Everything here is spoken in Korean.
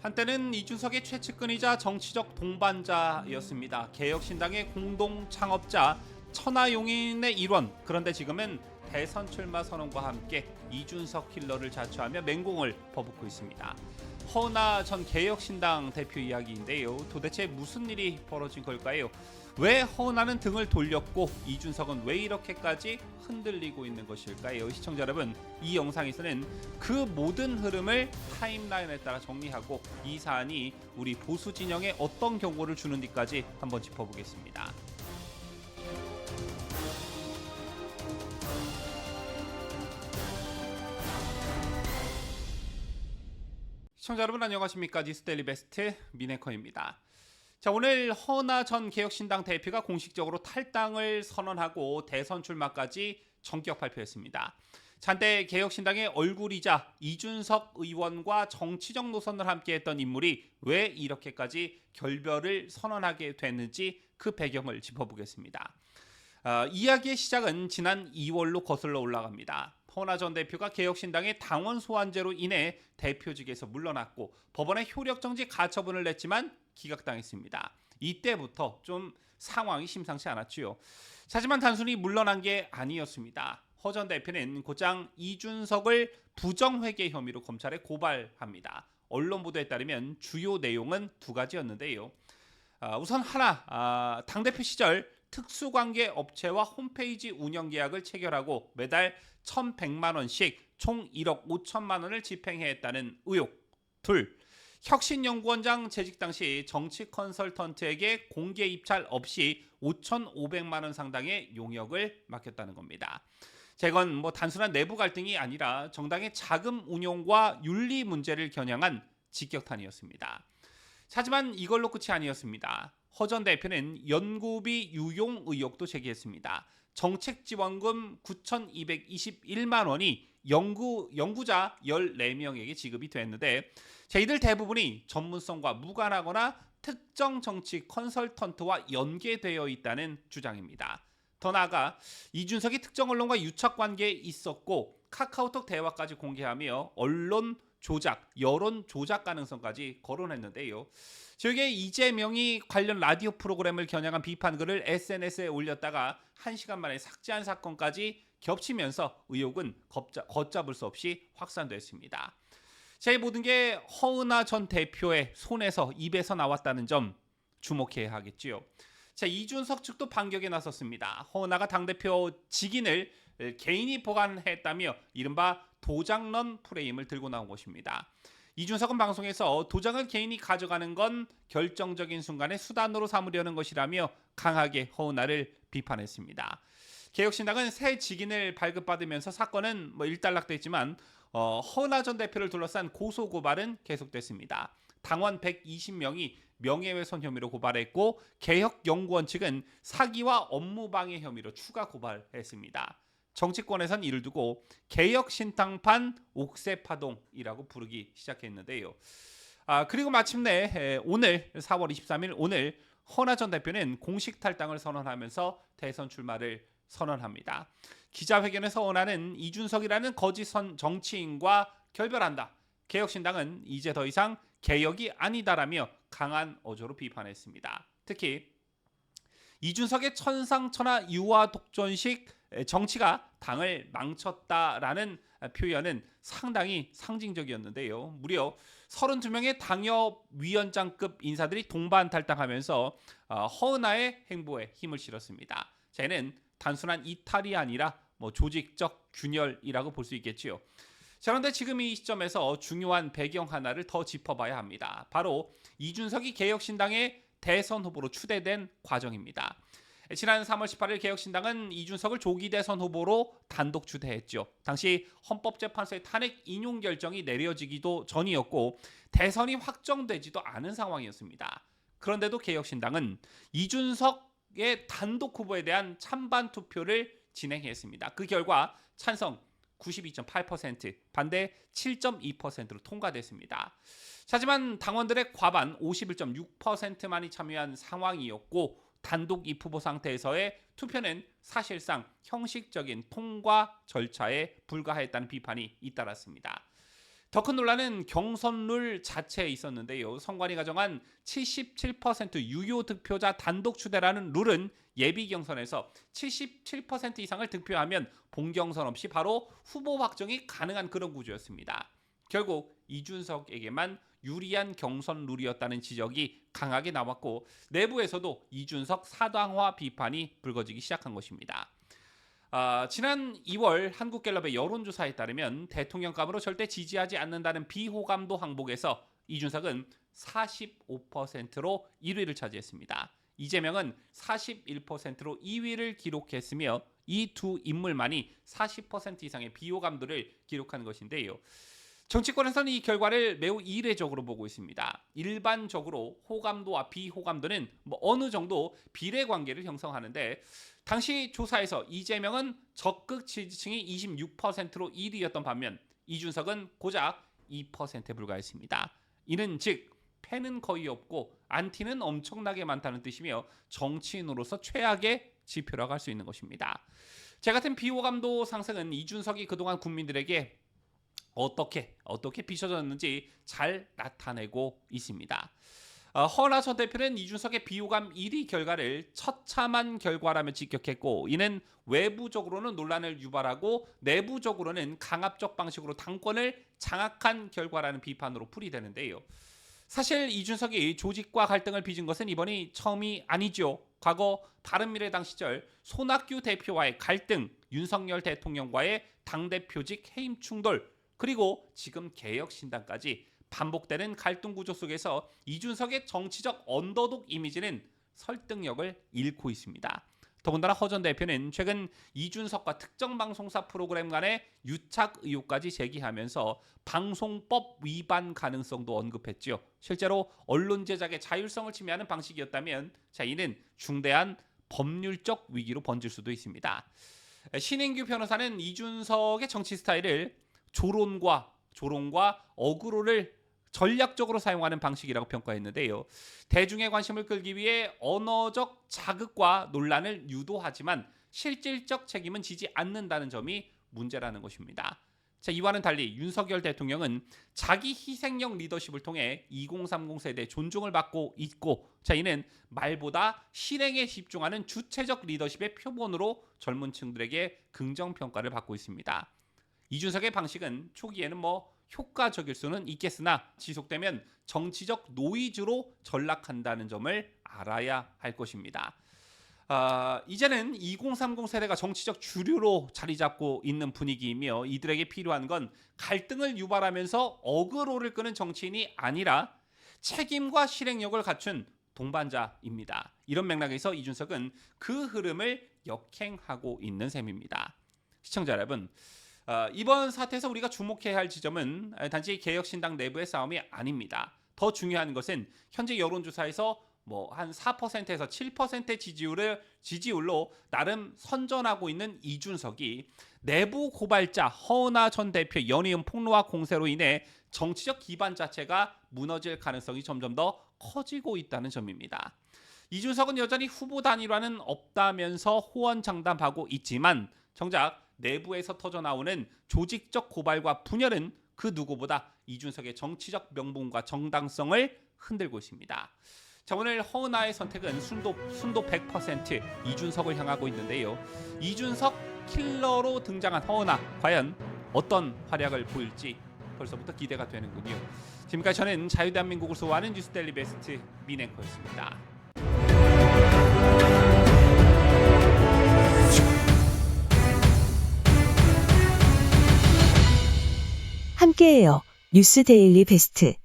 한때는 이준석의 최측근이자 정치적 동반자였습니다. 개혁신당의 공동 창업자, 천하용인의 일원. 그런데 지금은 대선 출마 선언과 함께 이준석 킬러를 자처하며 맹공을 퍼붓고 있습니다. 허은하 전 개혁신당 대표 이야기인데요. 도대체 무슨 일이 벌어진 걸까요? 왜 허은하는 등을 돌렸고 이준석은 왜 이렇게까지 흔들리고 있는 것일까요? 시청자 여러분, 이 영상에서는 그 모든 흐름을 타임라인에 따라 정리하고 이 사안이 우리 보수 진영에 어떤 경고를 주는지까지 한번 짚어보겠습니다. 시청자 여러분 안녕하십니까? 뉴스데일리 베스트 미네커입니다. 자, 오늘 허은하 전 개혁신당 대표가 공식적으로 탈당을 선언하고 대선 출마까지 전격 발표했습니다. 한때 개혁신당의 얼굴이자 이준석 의원과 정치적 노선을 함께했던 인물이 왜 이렇게까지 결별을 선언하게 됐는지 그 배경을 짚어보겠습니다. 이야기의 시작은 지난 2월로 거슬러 올라갑니다. 허은하 전 대표가 개혁신당의 당원 소환죄로 인해 대표직에서 물러났고 법원에 효력정지 가처분을 냈지만 기각당했습니다. 이때부터 좀 상황이 심상치 않았지요. 하지만 단순히 물러난 게 아니었습니다. 허 전 대표는 곧장 이준석을 부정회계 혐의로 검찰에 고발합니다. 언론 보도에 따르면 주요 내용은 두 가지였는데요. 우선 하나, 당대표 시절 특수관계 업체와 홈페이지 운영 계약을 체결하고 매달 1,100만 원씩 총 1억 5천만 원을 집행했다는 의혹. 둘, 혁신연구원장 재직 당시 정치 컨설턴트에게 공개 입찰 없이 5,500만 원 상당의 용역을 맡겼다는 겁니다. 이건 단순한 내부 갈등이 아니라 정당의 자금 운용과 윤리 문제를 겨냥한 직격탄이었습니다. 하지만 이걸로 끝이 아니었습니다. 허 전 대표는 연구비 유용 의혹도 제기했습니다. 정책지원금 9,221만 원이 연구자 14명에게 지급이 됐는데 이들 대부분이 전문성과 무관하거나 특정 정치 컨설턴트와 연계되어 있다는 주장입니다. 더 나아가 이준석이 특정 언론과 유착관계에 있었고 카카오톡 대화까지 공개하며 언론 조작, 여론 조작 가능성까지 거론했는데요. 저게 이재명이 관련 라디오 프로그램을 겨냥한 비판 글을 SNS에 올렸다가 1시간 만에 삭제한 사건까지 겹치면서 의혹은 걷잡을 수 없이 확산됐습니다. 이 모든 게 허은하 전 대표의 손에서 입에서 나왔다는 점 주목해야 하겠지요. 이준석 측도 반격에 나섰습니다. 허은하가 당대표 직인을 개인이 보관했다며 이른바 도장론 프레임을 들고 나온 것입니다. 이준석은 방송에서 도장을 개인이 가져가는 건 결정적인 순간에 수단으로 삼으려는 것이라며 강하게 허은하를 비판했습니다. 개혁신당은 새 직인을 발급받으면서 사건은 일단락됐지만 허은하 전 대표를 둘러싼 고소고발은 계속됐습니다. 당원 120명이 명예훼손 혐의로 고발했고 개혁연구원 측은 사기와 업무방해 혐의로 추가 고발했습니다. 정치권에선 이를 두고 개혁신당판 옥새파동이라고 부르기 시작했는데요. 그리고 마침내 오늘 4월 23일 오늘 허은하 전 대표는 공식 탈당을 선언하면서 대선 출마를 선언합니다. 기자회견에서 허은하는 이준석이라는 거짓 정치인과 결별한다. 개혁신당은 이제 더 이상 개혁이 아니다라며 강한 어조로 비판했습니다. 특히 이준석의 천상천하 유화 독존식 정치가 당을 망쳤다라는 표현은 상당히 상징적이었는데요. 무려 32명의 당협위원장급 인사들이 동반 탈당하면서 허은하의 행보에 힘을 실었습니다. 얘는 단순한 이탈이 아니라 조직적 균열이라고 볼 수 있겠지요. 그런데 지금 이 시점에서 중요한 배경 하나를 더 짚어봐야 합니다. 바로 이준석이 개혁신당의 대선 후보로 추대된 과정입니다. 지난 3월 18일 개혁신당은 이준석을 조기 대선 후보로 단독 추대했죠. 당시 헌법재판소의 탄핵 인용 결정이 내려지기도 전이었고 대선이 확정되지도 않은 상황이었습니다. 그런데도 개혁신당은 이준석의 단독 후보에 대한 찬반 투표를 진행했습니다. 그 결과 찬성 92.8%, 반대 7.2%로 통과됐습니다. 하지만 당원들의 과반 51.6%만이 참여한 상황이었고 단독 입후보 상태에서의 투표는 사실상 형식적인 통과 절차에 불과했다는 비판이 잇따랐습니다. 더 큰 논란은 경선 룰 자체에 있었는데요. 선관위 가정한 77% 유효 득표자 단독 추대라는 룰은 예비 경선에서 77% 이상을 득표하면 본경선 없이 바로 후보 확정이 가능한 그런 구조였습니다. 결국 이준석에게만 유리한 경선 룰이었다는 지적이 강하게 나왔고 내부에서도 이준석 사당화 비판이 불거지기 시작한 것입니다. 지난 2월 한국갤럽의 여론조사에 따르면 대통령감으로 절대 지지하지 않는다는 비호감도 항복에서 이준석은 45%로 1위를 차지했습니다. 이재명은 41%로 2위를 기록했으며 이 두 인물만이 40% 이상의 비호감도를 기록한 것인데요. 정치권에서는 이 결과를 매우 이례적으로 보고 있습니다. 일반적으로 호감도와 비호감도는 어느 정도 비례 관계를 형성하는데 당시 조사에서 이재명은 적극 지지층이 26%로 1위였던 반면 이준석은 고작 2%에 불과했습니다. 이는 즉 패는 거의 없고 안티는 엄청나게 많다는 뜻이며 정치인으로서 최악의 지표라고 할 수 있는 것입니다. 제 같은 비호감도 상승은 이준석이 그동안 국민들에게 어떻게 비춰졌는지 잘 나타내고 있습니다. 허나 전 대표는 이준석의 비호감 1위 결과를 처참한 결과라며 직격했고 이는 외부적으로는 논란을 유발하고 내부적으로는 강압적 방식으로 당권을 장악한 결과라는 비판으로 풀이되는데요. 사실 이준석이 조직과 갈등을 빚은 것은 이번이 처음이 아니죠. 과거 바른미래당 시절 손학규 대표와의 갈등, 윤석열 대통령과의 당대표직 해임 충돌, 그리고 지금 개혁신당까지 반복되는 갈등 구조 속에서 이준석의 정치적 언더독 이미지는 설득력을 잃고 있습니다. 더군다나 허 전 대표는 최근 이준석과 특정 방송사 프로그램 간의 유착 의혹까지 제기하면서 방송법 위반 가능성도 언급했죠. 실제로 언론 제작의 자율성을 침해하는 방식이었다면 이는 중대한 법률적 위기로 번질 수도 있습니다. 신인규 변호사는 이준석의 정치 스타일을 조롱과 어그로를 전략적으로 사용하는 방식이라고 평가했는데요. 대중의 관심을 끌기 위해 언어적 자극과 논란을 유도하지만 실질적 책임은 지지 않는다는 점이 문제라는 것입니다. 이와는 달리 윤석열 대통령은 자기 희생력 리더십을 통해 2030 세대 존중을 받고 있고 이는 말보다 실행에 집중하는 주체적 리더십의 표본으로 젊은 층들에게 긍정평가를 받고 있습니다. 이준석의 방식은 초기에는 효과적일 수는 있겠으나 지속되면 정치적 노이즈로 전락한다는 점을 알아야 할 것입니다. 이제는 2030 세대가 정치적 주류로 자리 잡고 있는 분위기이며 이들에게 필요한 건 갈등을 유발하면서 어그로를 끄는 정치인이 아니라 책임과 실행력을 갖춘 동반자입니다. 이런 맥락에서 이준석은 그 흐름을 역행하고 있는 셈입니다. 시청자 여러분, 이번 사태에서 우리가 주목해야 할 지점은 단지 개혁신당 내부의 싸움이 아닙니다. 더 중요한 것은 현재 여론조사에서 한 4%에서 7%의 지지율로 나름 선전하고 있는 이준석이 내부 고발자 허은하 전 대표 연이은 폭로와 공세로 인해 정치적 기반 자체가 무너질 가능성이 점점 더 커지고 있다는 점입니다. 이준석은 여전히 후보 단일화는 없다면서 호언장담하고 있지만 정작 내부에서 터져나오는 조직적 고발과 분열은 그 누구보다 이준석의 정치적 명분과 정당성을 흔들고 있습니다. 오늘 허은하의 선택은 순도 100% 이준석을 향하고 있는데요. 이준석 킬러로 등장한 허은하, 과연 어떤 활약을 보일지 벌써부터 기대가 되는군요. 지금까지 저는 자유대한민국을 소화하는 뉴스데일리 베스트 민앵커였습니다. 함께해요. 뉴스데일리 베스트.